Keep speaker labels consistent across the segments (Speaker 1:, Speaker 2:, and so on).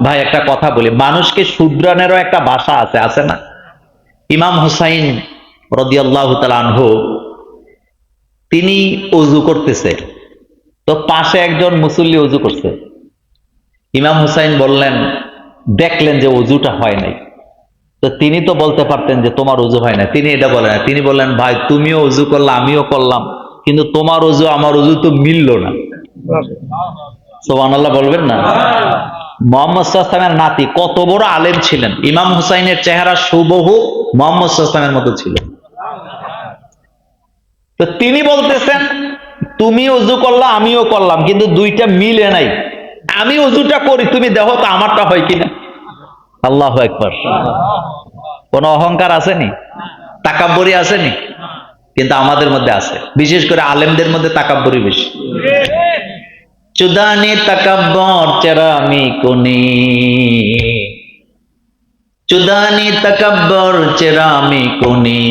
Speaker 1: ভাই একটা কথা বলি, মানুষকে শুধরানেরও একটা ভাষা আছে, আছে না? ইমাম হুসাইন রাদিয়াল্লাহু তাআলা আনহু তিনি ওযু করতেছে, তো পাশে একজন মুসল্লি ওযু করছে। ইমাম হুসাইন বললেন, দেখলেন যে ওযুটা হয় নাই, তো তিনি তো বলতে পারতেন যে তোমার ওযু হয় না, তিনি এটা বলেন না। তিনি বললেন, ভাই তুমিও ওযু করলে আমিও করলাম, কিন্তু তোমার ওযু আমার ওযু তো মিলল না। সুবহানাল্লাহ বলবেন না? মুহাম্মদ সাল্লাল্লাহু আলাইহি ওয়াসাল্লামের নাতি কত বড় আলেম ছিলেন। ইমাম হুসাইনের চেহারা হুবহু মুহাম্মদ সাল্লাল্লাহু আলাইহি ওয়াসাল্লামের মতো ছিল। তো তিনি বলতেছেন, তুমি ওযু করলা আমিও করলাম, কিন্তু দুইটা মিলে নাই। আমি ওযুটা করি, তুমি দেখো তো আমারটা হয় কিনা। আল্লাহু আকবার। কোন অহংকার আসেনি, তাকাব্বুরি আসেনি, কিন্তু আমাদের মধ্যে আছে, বিশেষ করে আলেমদের মধ্যে তাকাব্বুরি বেশি। চুদানি তাকাব্বর চেরামি কোনি, চুদানি তাকাব্বর চেরামি কোনি,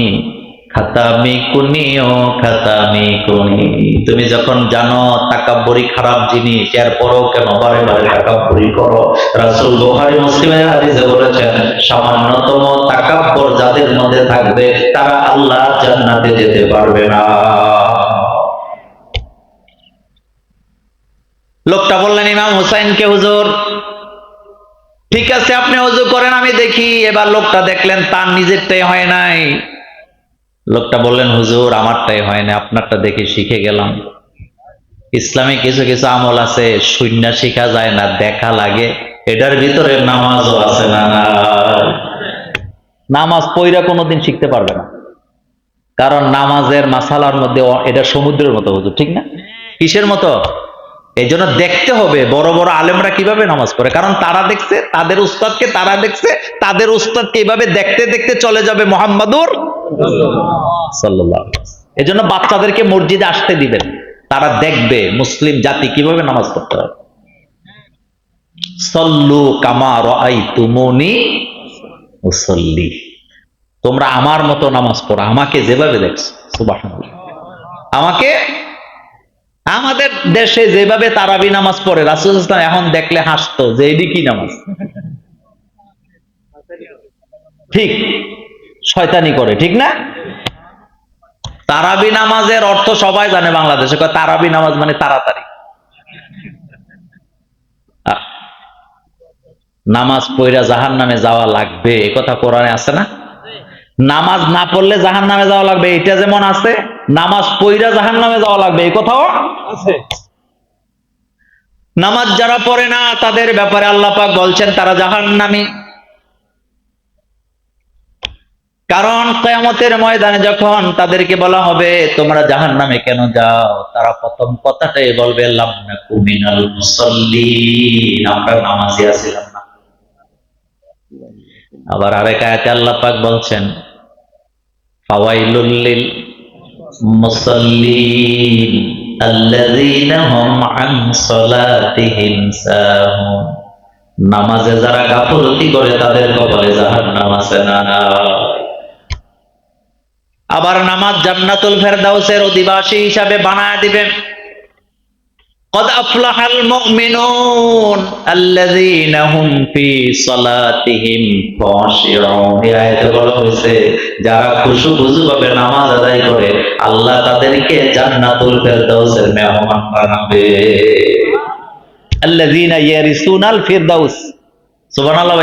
Speaker 1: খাতামি কুনি ও খাতামি কুনি। তুমি যখন জানো তাকাব্বুরি খারাপ জিনিস, এরপরও কেন বারে বারে তাকাব্বুরি করো? রাসূল বুখারী মুসলিমের হাদিসে বলেছেন, সামান্যতম তাকাব্বর যাদের মধ্যে থাকবে তারা আল্লাহর জান্নাতে যেতে পারবে না। লোকটা বললেন ইমাম হুসাইনকে, হুজুর ঠিক আছে আপনি ওযু করেন আমি দেখি। এবার লোকটা দেখলেন তার নিজেরটাই হয় নাই। লোকটা বললেন, হুজুর আমারটাই হয় না, আপনারটা দেখে শিখে গেলাম। ইসলামে কিছু কিছু আমল আছে শূন্য শিখা যায় না, দেখা লাগে। এটার ভিতরে নামাজও আছে না? নামাজ পয়রা কোনোদিন শিখতে পারবে না, কারণ নামাজের মাসালার মধ্যে এটা সমুদ্রের মতো, হুজুর ঠিক না? কিসের মতো? এই জন্য দেখতে হবে বড় বড় আলেমরা কিভাবে নামাজ পড়ে, কারণ তারা দেখছে তাদের উস্তাদকে, তারা দেখছে তাদের উস্তাদকে, এইভাবে দেখতে দেখতে চলে যাবে মুহাম্মাদুর সাল্লাল্লাহু আলাইহি ওয়াসাল্লাম। এই জন্য বাচ্চাদেরকে মসজিদে আসতে দিবেন, তারা দেখবে মুসলিম জাতি কিভাবে নামাজ পড়তে হবে। সল্লু কামা রাআইতুমুনি উসাল্লি, তোমরা আমার মতো নামাজ পড়ো, আমাকে যেভাবে দেখছো। সুবহানাল্লাহ। আমাকে, আমাদের দেশে যেভাবে তারাবি নামাজ পড়ে, রাসূল সাল্লাল্লাহু আলাইহি ওয়াসাল্লাম এখন দেখলে হাসতো যে এডি কি নামাজ, ঠিক শয়তানি করে, ঠিক না? তারাবি নামাজের অর্থ সবাই জানে বাংলাদেশে, তারাবি নামাজ মানে তাড়াতাড়ি। নামাজ পড়া জাহান্নামে যাওয়া লাগবে, এ কথা কোরআনে আছে না? নামাজ না পড়লে জাহান্নামে যাওয়া লাগবে এটা যেমন আছে, নামাজ পড়া জাহান্নামে যাওয়া লাগবে এই কথাও আছে। নামাজ যারা পড়ে না তাদের ব্যাপারে আল্লাহ পাক বলছেন তারা জাহান্নামী। কারণ কিয়ামতের ময়দানে যখন তাদেরকে বলা হবে তোমরা জাহান্নামে কেন যাও, তারা প্রথম কথাটাই বলবে লাম নাকু মিনাল মুসাল্লিন, আমরা নামাজি ছিলাম না। আবার আরেক আয়াতে আল্লাহ পাক বলছেন ফাওয়াইলুল লিল মুসাল্লিন আল্লাযীনা হুম আন সালাতিহিম সাহুন, নামাজে যারা গাফলতি করে তাদের কপালে জাহান্নাম আছে না? আবার নামাজ জান্নাতুল ফেরদাউসের অধিবাসী হিসাবে বানায় দিবেন। قد أفلح المؤمنون الذين هم في صلاتهم خاشعون, এই আয়াতে বলা হয়েছে যারা খুশু-খুজু ভাবে নামাজ আদায় করে আল্লাহ তাদেরকে জান্নাতুল ফেরদাউসের মেহমান বানাবে। الذين يرثون الفردوس, সুবহানাল্লাহ।